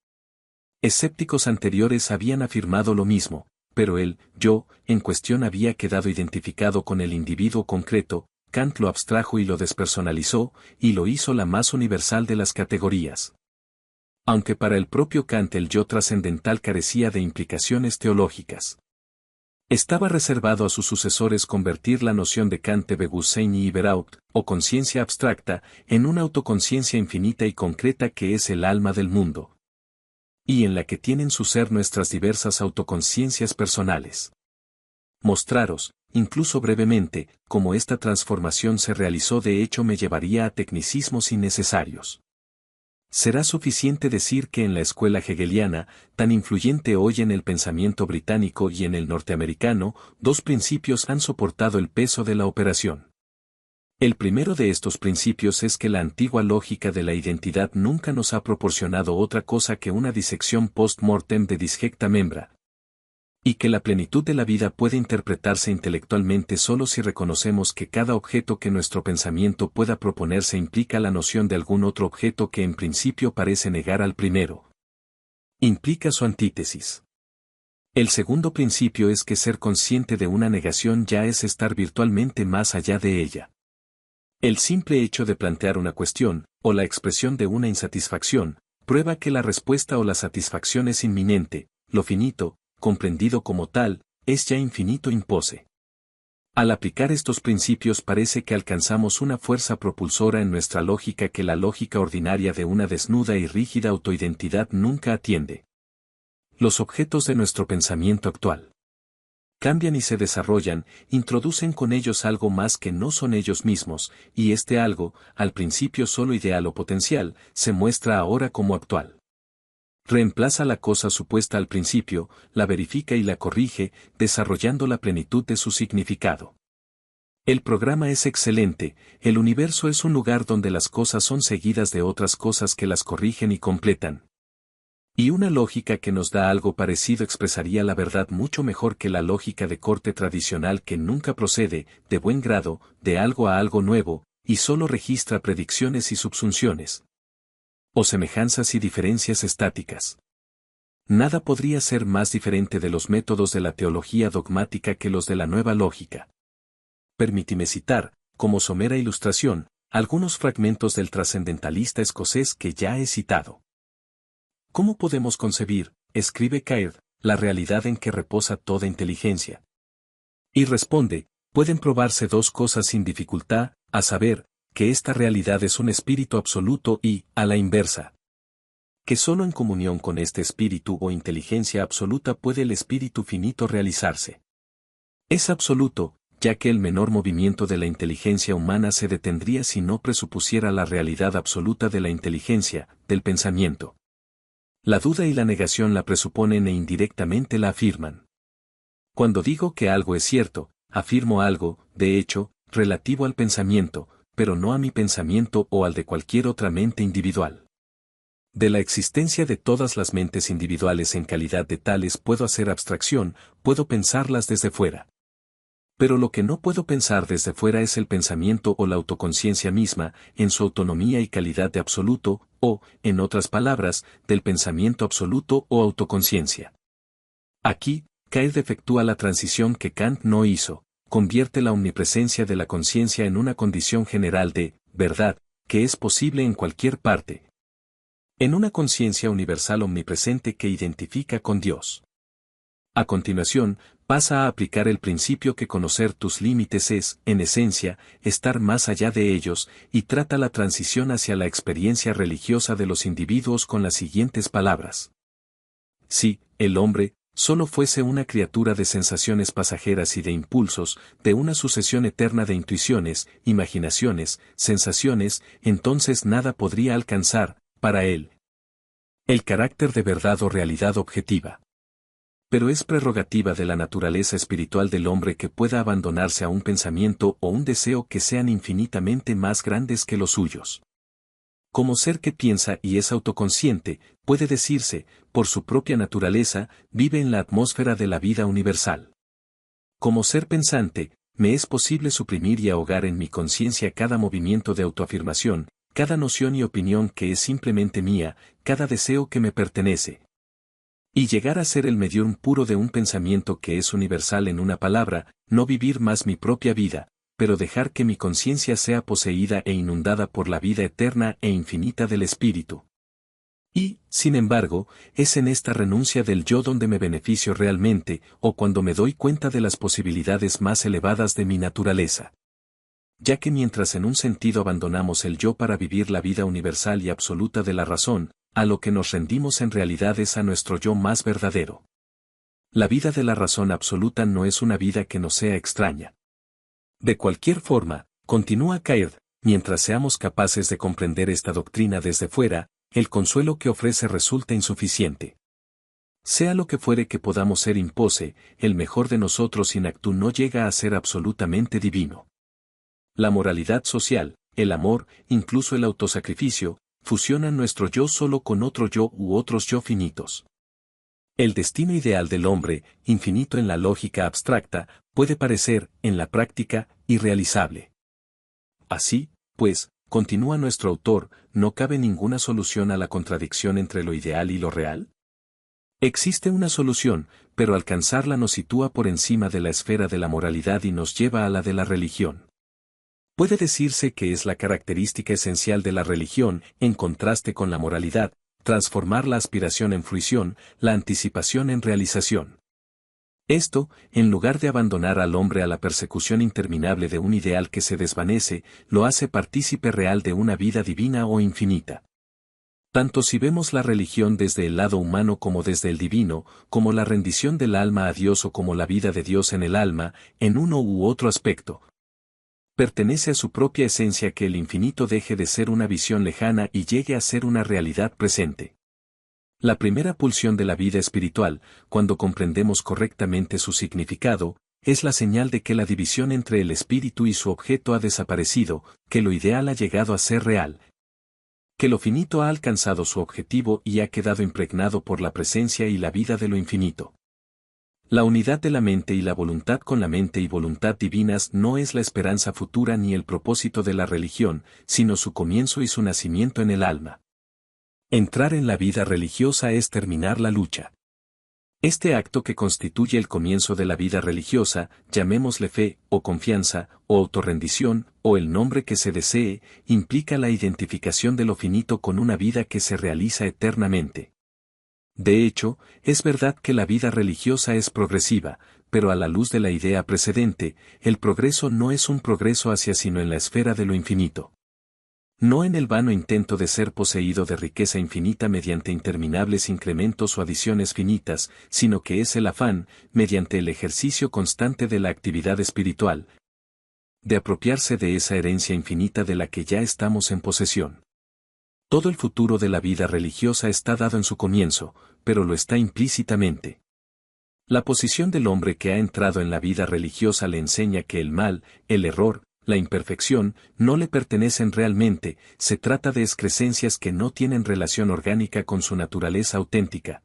Escépticos anteriores habían afirmado lo mismo, pero el yo en cuestión había quedado identificado con el individuo concreto. Kant lo abstrajo y lo despersonalizó, y lo hizo la más universal de las categorías. Aunque para el propio Kant el yo trascendental carecía de implicaciones teológicas. Estaba reservado a sus sucesores convertir la noción de Kant de Bewusstsein y Überhaupt, o conciencia abstracta, en una autoconciencia infinita y concreta que es el alma del mundo, y en la que tienen su ser nuestras diversas autoconciencias personales. Mostraros, incluso brevemente, cómo esta transformación se realizó de hecho me llevaría a tecnicismos innecesarios. Será suficiente decir que en la escuela hegeliana, tan influyente hoy en el pensamiento británico y en el norteamericano, dos principios han soportado el peso de la operación. El primero de estos principios es que la antigua lógica de la identidad nunca nos ha proporcionado otra cosa que una disección post-mortem de disjecta membra, y que la plenitud de la vida puede interpretarse intelectualmente solo si reconocemos que cada objeto que nuestro pensamiento pueda proponerse implica la noción de algún otro objeto que en principio parece negar al primero. Implica su antítesis. El segundo principio es que ser consciente de una negación ya es estar virtualmente más allá de ella. El simple hecho de plantear una cuestión, o la expresión de una insatisfacción, prueba que la respuesta o la satisfacción es inminente, lo finito, comprendido como tal, es ya infinito impose. Al aplicar estos principios parece que alcanzamos una fuerza propulsora en nuestra lógica que la lógica ordinaria de una desnuda y rígida autoidentidad nunca atiende. Los objetos de nuestro pensamiento actual cambian y se desarrollan, introducen con ellos algo más que no son ellos mismos, y este algo, al principio solo ideal o potencial, se muestra ahora como actual. Reemplaza la cosa supuesta al principio, la verifica y la corrige, desarrollando la plenitud de su significado. El programa es excelente, el universo es un lugar donde las cosas son seguidas de otras cosas que las corrigen y completan. Y una lógica que nos da algo parecido expresaría la verdad mucho mejor que la lógica de corte tradicional que nunca procede, de buen grado, de algo a algo nuevo, y solo registra predicciones y subsunciones, o semejanzas y diferencias estáticas. Nada podría ser más diferente de los métodos de la teología dogmática que los de la nueva lógica. Permíteme citar, como somera ilustración, algunos fragmentos del trascendentalista escocés que ya he citado. ¿Cómo podemos concebir, escribe Caird, la realidad en que reposa toda inteligencia? Y responde, pueden probarse dos cosas sin dificultad, a saber, que esta realidad es un espíritu absoluto y, a la inversa, que solo en comunión con este espíritu o inteligencia absoluta puede el espíritu finito realizarse. Es absoluto, ya que el menor movimiento de la inteligencia humana se detendría si no presupusiera la realidad absoluta de la inteligencia, del pensamiento. La duda y la negación la presuponen e indirectamente la afirman. Cuando digo que algo es cierto, afirmo algo, de hecho, relativo al pensamiento, pero no a mi pensamiento o al de cualquier otra mente individual. De la existencia de todas las mentes individuales en calidad de tales puedo hacer abstracción, puedo pensarlas desde fuera. Pero lo que no puedo pensar desde fuera es el pensamiento o la autoconciencia misma, en su autonomía y calidad de absoluto, o, en otras palabras, del pensamiento absoluto o autoconciencia. Aquí, Caird efectúa la transición que Kant no hizo. Convierte la omnipresencia de la conciencia en una condición general de verdad, que es posible en cualquier parte. En una conciencia universal omnipresente que identifica con Dios. A continuación, pasa a aplicar el principio que conocer tus límites es, en esencia, estar más allá de ellos, y trata la transición hacia la experiencia religiosa de los individuos con las siguientes palabras. Sí, el hombre, solo fuese una criatura de sensaciones pasajeras y de impulsos, de una sucesión eterna de intuiciones, imaginaciones, sensaciones, entonces nada podría alcanzar, para él, el carácter de verdad o realidad objetiva. Pero es prerrogativa de la naturaleza espiritual del hombre que pueda abandonarse a un pensamiento o un deseo que sean infinitamente más grandes que los suyos. Como ser que piensa y es autoconsciente, puede decirse, por su propia naturaleza, vive en la atmósfera de la vida universal. Como ser pensante, me es posible suprimir y ahogar en mi conciencia cada movimiento de autoafirmación, cada noción y opinión que es simplemente mía, cada deseo que me pertenece. Y llegar a ser el medium puro de un pensamiento que es universal en una palabra, no vivir más mi propia vida, pero dejar que mi conciencia sea poseída e inundada por la vida eterna e infinita del Espíritu. Y, sin embargo, es en esta renuncia del yo donde me beneficio realmente, o cuando me doy cuenta de las posibilidades más elevadas de mi naturaleza. Ya que mientras en un sentido abandonamos el yo para vivir la vida universal y absoluta de la razón, a lo que nos rendimos en realidad es a nuestro yo más verdadero. La vida de la razón absoluta no es una vida que nos sea extraña. De cualquier forma, continúa Caird, mientras seamos capaces de comprender esta doctrina desde fuera, el consuelo que ofrece resulta insuficiente. Sea lo que fuere que podamos ser impose, el mejor de nosotros in actu no llega a ser absolutamente divino. La moralidad social, el amor, incluso el autosacrificio, fusionan nuestro yo solo con otro yo u otros yo finitos. El destino ideal del hombre, infinito en la lógica abstracta, puede parecer, en la práctica, irrealizable. Así, pues, continúa nuestro autor, ¿no cabe ninguna solución a la contradicción entre lo ideal y lo real? Existe una solución, pero alcanzarla nos sitúa por encima de la esfera de la moralidad y nos lleva a la de la religión. Puede decirse que es la característica esencial de la religión, en contraste con la moralidad, transformar la aspiración en fruición, la anticipación en realización. Esto, en lugar de abandonar al hombre a la persecución interminable de un ideal que se desvanece, lo hace partícipe real de una vida divina o infinita. Tanto si vemos la religión desde el lado humano como desde el divino, como la rendición del alma a Dios o como la vida de Dios en el alma, en uno u otro aspecto, pertenece a su propia esencia que el infinito deje de ser una visión lejana y llegue a ser una realidad presente. La primera pulsión de la vida espiritual, cuando comprendemos correctamente su significado, es la señal de que la división entre el espíritu y su objeto ha desaparecido, que lo ideal ha llegado a ser real, que lo finito ha alcanzado su objetivo y ha quedado impregnado por la presencia y la vida de lo infinito. La unidad de la mente y la voluntad con la mente y voluntad divinas no es la esperanza futura ni el propósito de la religión, sino su comienzo y su nacimiento en el alma. Entrar en la vida religiosa es terminar la lucha. Este acto que constituye el comienzo de la vida religiosa, llamémosle fe, o confianza, o autorrendición, o el nombre que se desee, implica la identificación de lo finito con una vida que se realiza eternamente. De hecho, es verdad que la vida religiosa es progresiva, pero a la luz de la idea precedente, el progreso no es un progreso hacia sino en la esfera de lo infinito. No en el vano intento de ser poseído de riqueza infinita mediante interminables incrementos o adiciones finitas, sino que es el afán, mediante el ejercicio constante de la actividad espiritual, de apropiarse de esa herencia infinita de la que ya estamos en posesión. Todo el futuro de la vida religiosa está dado en su comienzo, pero lo está implícitamente. La posición del hombre que ha entrado en la vida religiosa le enseña que el mal, el error, la imperfección, no le pertenecen realmente, se trata de excrescencias que no tienen relación orgánica con su naturaleza auténtica.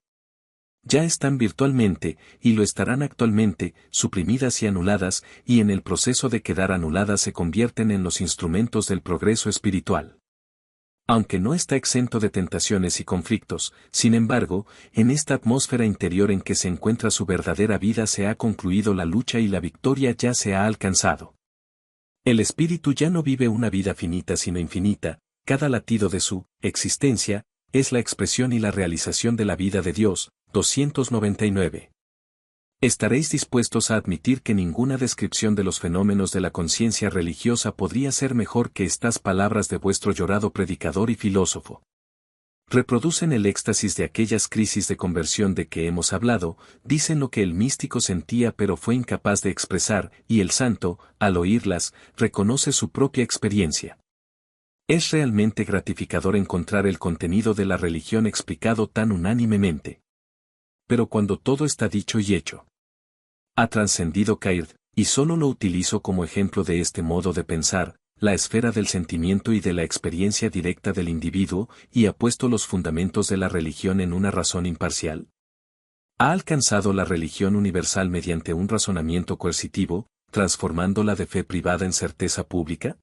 Ya están virtualmente, y lo estarán actualmente, suprimidas y anuladas, y en el proceso de quedar anuladas se convierten en los instrumentos del progreso espiritual. Aunque no está exento de tentaciones y conflictos, sin embargo, en esta atmósfera interior en que se encuentra su verdadera vida se ha concluido la lucha y la victoria ya se ha alcanzado. El espíritu ya no vive una vida finita sino infinita, cada latido de su existencia es la expresión y la realización de la vida de Dios. 299. Estaréis dispuestos a admitir que ninguna descripción de los fenómenos de la conciencia religiosa podría ser mejor que estas palabras de vuestro llorado predicador y filósofo. Reproducen el éxtasis de aquellas crisis de conversión de que hemos hablado, dicen lo que el místico sentía pero fue incapaz de expresar, y el santo, al oírlas, reconoce su propia experiencia. Es realmente gratificador encontrar el contenido de la religión explicado tan unánimemente. Pero cuando todo está dicho y hecho, ha trascendido Caird, y solo lo utilizo como ejemplo de este modo de pensar, la esfera del sentimiento y de la experiencia directa del individuo, y ha puesto los fundamentos de la religión en una razón imparcial. ¿Ha alcanzado la religión universal mediante un razonamiento coercitivo, transformándola de fe privada en certeza pública?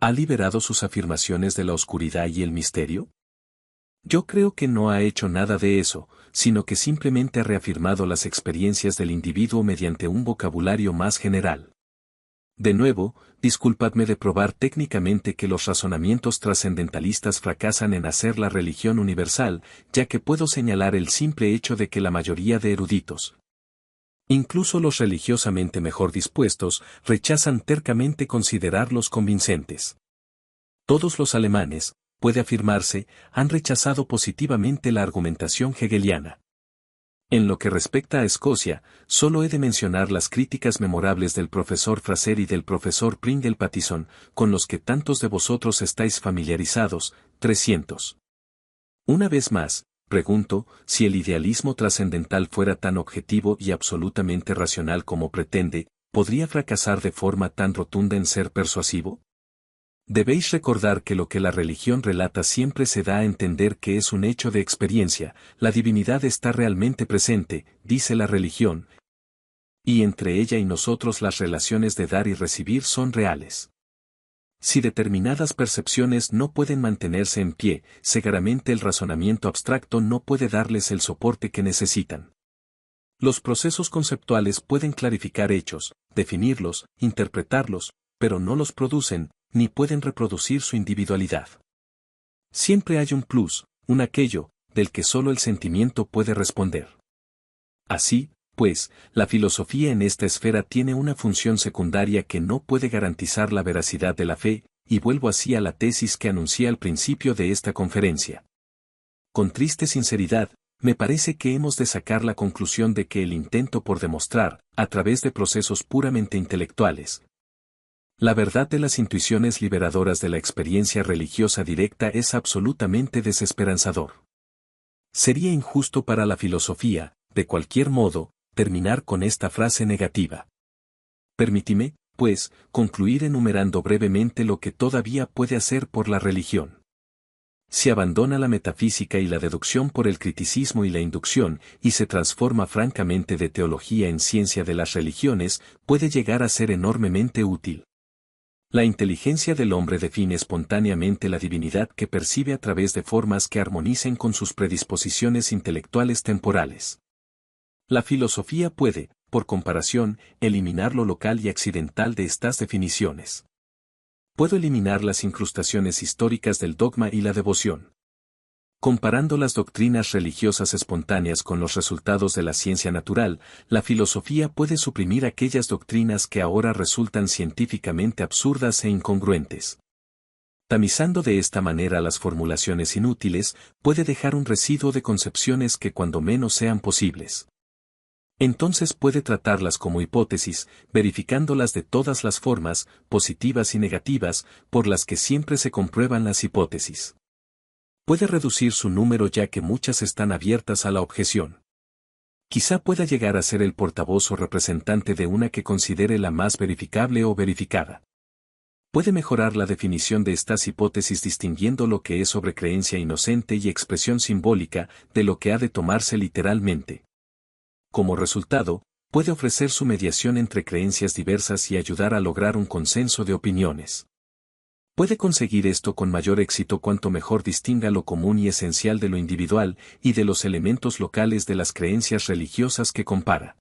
¿Ha liberado sus afirmaciones de la oscuridad y el misterio? Yo creo que no ha hecho nada de eso, sino que simplemente ha reafirmado las experiencias del individuo mediante un vocabulario más general. De nuevo, disculpadme de probar técnicamente que los razonamientos trascendentalistas fracasan en hacer la religión universal, ya que puedo señalar el simple hecho de que la mayoría de eruditos, incluso los religiosamente mejor dispuestos, rechazan tercamente considerarlos convincentes. Todos los alemanes, puede afirmarse, han rechazado positivamente la argumentación hegeliana. En lo que respecta a Escocia, solo he de mencionar las críticas memorables del profesor Fraser y del profesor Pringle Pattison, con los que tantos de vosotros estáis familiarizados. 300. Una vez más, pregunto, si el idealismo trascendental fuera tan objetivo y absolutamente racional como pretende, ¿podría fracasar de forma tan rotunda en ser persuasivo? Debéis recordar que lo que la religión relata siempre se da a entender que es un hecho de experiencia, la divinidad está realmente presente, dice la religión, y entre ella y nosotros las relaciones de dar y recibir son reales. Si determinadas percepciones no pueden mantenerse en pie, seguramente el razonamiento abstracto no puede darles el soporte que necesitan. Los procesos conceptuales pueden clarificar hechos, definirlos, interpretarlos, pero no los producen, ni pueden reproducir su individualidad. Siempre hay un plus, un aquello, del que solo el sentimiento puede responder. Así, pues, la filosofía en esta esfera tiene una función secundaria que no puede garantizar la veracidad de la fe, y vuelvo así a la tesis que anuncié al principio de esta conferencia. Con triste sinceridad, me parece que hemos de sacar la conclusión de que el intento por demostrar, a través de procesos puramente intelectuales, la verdad de las intuiciones liberadoras de la experiencia religiosa directa es absolutamente desesperanzador. Sería injusto para la filosofía, de cualquier modo, terminar con esta frase negativa. Permítime, pues, concluir enumerando brevemente lo que todavía puede hacer por la religión. Se abandona la metafísica y la deducción por el criticismo y la inducción, y se transforma francamente de teología en ciencia de las religiones, puede llegar a ser enormemente útil. La inteligencia del hombre define espontáneamente la divinidad que percibe a través de formas que armonicen con sus predisposiciones intelectuales temporales. La filosofía puede, por comparación, eliminar lo local y accidental de estas definiciones. Puedo eliminar las incrustaciones históricas del dogma y la devoción. Comparando las doctrinas religiosas espontáneas con los resultados de la ciencia natural, la filosofía puede suprimir aquellas doctrinas que ahora resultan científicamente absurdas e incongruentes. Tamizando de esta manera las formulaciones inútiles, puede dejar un residuo de concepciones que cuando menos sean posibles. Entonces puede tratarlas como hipótesis, verificándolas de todas las formas, positivas y negativas, por las que siempre se comprueban las hipótesis. Puede reducir su número ya que muchas están abiertas a la objeción. Quizá pueda llegar a ser el portavoz o representante de una que considere la más verificable o verificada. Puede mejorar la definición de estas hipótesis distinguiendo lo que es sobrecreencia inocente y expresión simbólica de lo que ha de tomarse literalmente. Como resultado, puede ofrecer su mediación entre creencias diversas y ayudar a lograr un consenso de opiniones. Puede conseguir esto con mayor éxito cuanto mejor distinga lo común y esencial de lo individual y de los elementos locales de las creencias religiosas que compara.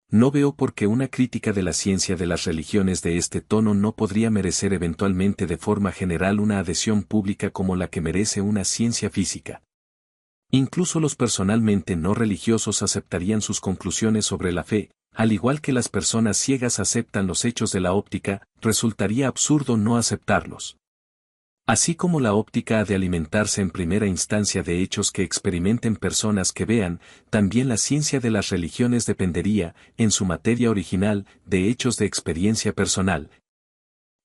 No veo por qué una crítica de la ciencia de las religiones de este tono no podría merecer eventualmente de forma general una adhesión pública como la que merece una ciencia física. Incluso los personalmente no religiosos aceptarían sus conclusiones sobre la fe, al igual que las personas ciegas aceptan los hechos de la óptica, resultaría absurdo no aceptarlos. Así como la óptica ha de alimentarse en primera instancia de hechos que experimenten personas que vean, también la ciencia de las religiones dependería, en su materia original, de hechos de experiencia personal.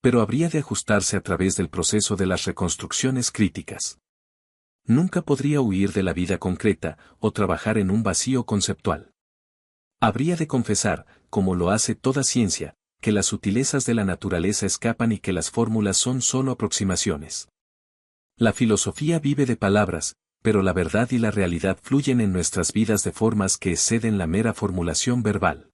Pero habría de ajustarse a través del proceso de las reconstrucciones críticas. Nunca podría huir de la vida concreta, o trabajar en un vacío conceptual. Habría de confesar, como lo hace toda ciencia, que las sutilezas de la naturaleza escapan y que las fórmulas son solo aproximaciones. La filosofía vive de palabras, pero la verdad y la realidad fluyen en nuestras vidas de formas que exceden la mera formulación verbal.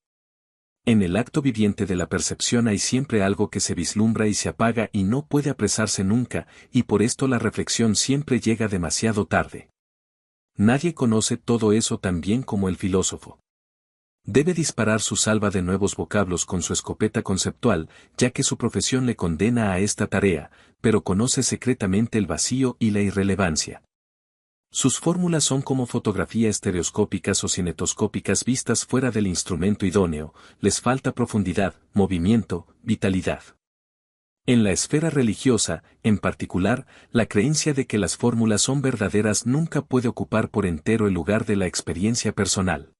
En el acto viviente de la percepción hay siempre algo que se vislumbra y se apaga y no puede apresarse nunca, y por esto la reflexión siempre llega demasiado tarde. Nadie conoce todo eso tan bien como el filósofo. Debe disparar su salva de nuevos vocablos con su escopeta conceptual, ya que su profesión le condena a esta tarea, pero conoce secretamente el vacío y la irrelevancia. Sus fórmulas son como fotografías estereoscópicas o cinetoscópicas vistas fuera del instrumento idóneo, les falta profundidad, movimiento, vitalidad. En la esfera religiosa, en particular, la creencia de que las fórmulas son verdaderas nunca puede ocupar por entero el lugar de la experiencia personal.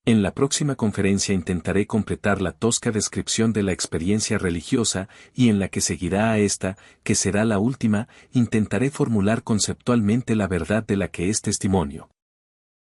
En la próxima conferencia intentaré completar la tosca descripción de la experiencia religiosa y en la que seguirá a esta, que será la última, intentaré formular conceptualmente la verdad de la que es testimonio.